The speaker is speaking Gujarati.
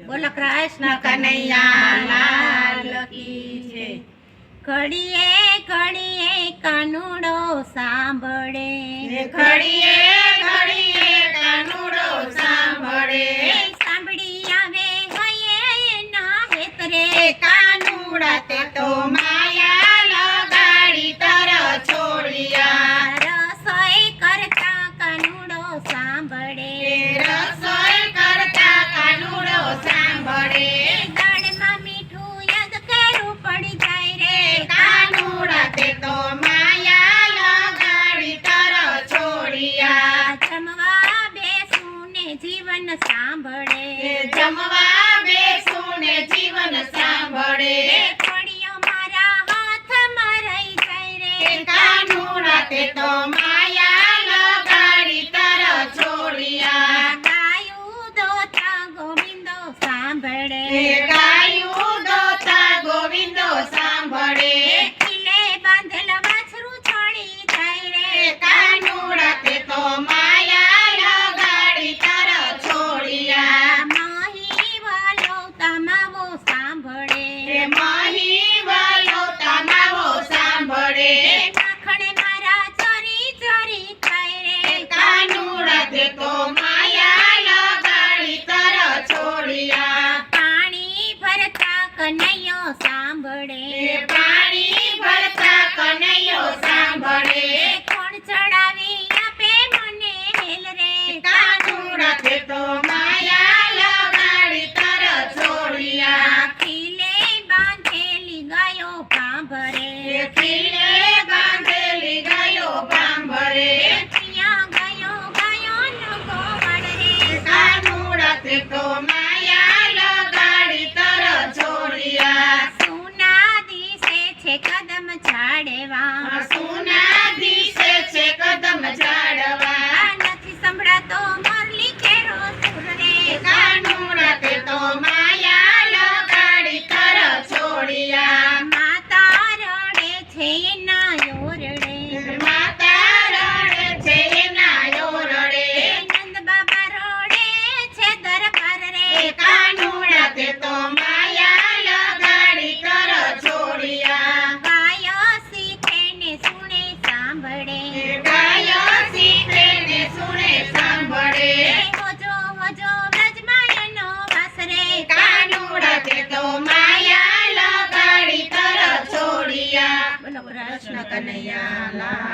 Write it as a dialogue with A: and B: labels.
A: બોલો કૃષ્ણ કનૈયા લાલ કી જય। ઘડીએ ઘડીએ કાનુડો સાંભળે,
B: ઘડીએ ઘડીએ કાનુડો સાંભળે,
A: સાંભળી આવે હૈયે ના હેતરે,
B: કાનુડા તે તો માયા લગાડી તર છોડિયા।
A: રસોઈ કરતા કાનુડો સાંભળે,
B: રસોઈ કરતા કાનુડો સાંભળે,
A: દાળમાં મીઠું યાદ કરવું પડી જાય રે,
B: કાનુડા તે તો માયા લગાડી તર છોડિયા।
A: જમવા બેસું ને જીવન સાંભળે,
B: જમવા બેસું ને જીવન સાંભળે,
A: ઘડીઓ મારા હાથમાં રહી જાય રે,
B: કાનુડા તે તો માયા લગાડી તર છોડિયા।
A: ગાયું દોતા ગોવિંદો સાંભળે,
B: ગાયું દોતા ગોવિંદો સાંભળે,
A: ખીલે બાંધેલ વાછરું છોડી જાય રે,
B: કાનુડા તે તો માયા લગાડી તર છોડિયા।
A: માહી વાલો તમાવો સાંભળે,
B: મહી વાલો તમાવો સાંભળે,
A: માખણ મારા ચોરી ચોરી ખાય રે,
B: કાનુડા તે તો માયા લગાડી તર છોડિયા।
A: પાણી ભરતા કનૈયો સાંભળે,
B: પાણી ભરતા કનૈયો સાંભળે,
A: કોણ ચડાવી આપે મને હેલ રે,
B: કાનુડા તે તો માયા લગાડી તર છોડિયા।
A: ખીલે બાંધેલી ગાયો ભાંભરે,
B: ખીલે બાંધેલી ગાયો ભાંભરે,
A: ત્યાં ગાયો ગાયો નો ગોવાળ રે,
B: કાનુડા તે તો માયા લગાડી તર છોડિયા।
A: સુના દિશે છે કદમ ઝાડવા,
B: સુના દિશે છે કદમ ઝાડવા,
A: નથી સંભળાતો મોરલી કેરો સુર રે,
B: કાનુડા તે તો માયા લગાડી તર છોડિયા।
A: માતા રડે છે એના યોરડે,
B: માતા રડે છે એના યોરડે,
A: નંદ બાબા રડે છે દરબાર રે,
B: કાનુડા તે તો માયા લગાડી તર છોડિયા।
A: ગાયો શીખે ને સુણે સાંભળે,
B: ગાયો શીખે ને સુણે સાંભળે,
A: હોજો હોજો વ્રજમાં એનો વાસ રે,
B: કાનુડા તે તો માયા લગાડી તર છોડિયા।
A: બોલો કૃષ્ણ
B: કનૈયા લાલ